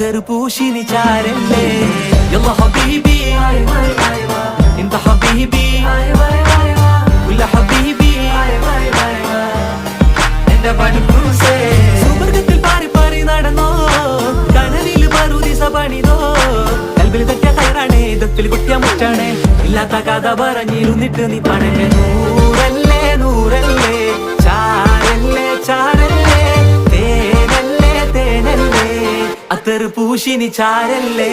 അത്തറ് പൂശിനി ചാരല്ലേ യല്ലാ ഹബീബി ഇന്ത ഹബീബി കുല്ല ഹബീബി എന്റെ പടുക്കൂസേ സുവർഗത്തിൽ പാറി പാറി നടന്നോ കനലിൽ പറുദിസ പണിതോ കൽബിൽ തട്ടിയ കയറാണേ ദത്തിൽ കുട്ടിയ മുറ്റാണേ ഇല്ലാത്ത കഥ പറഞ്ഞിരുന്നിട്ട് നീ പണങ്ങ നൂറല്ലേ നൂറല്ലേ ചാരല്ലേ ചാരല്ലേ തേനല്ലേ തേനല്ലേ അത്തറ് പൂശിനി ചാരല്ലേ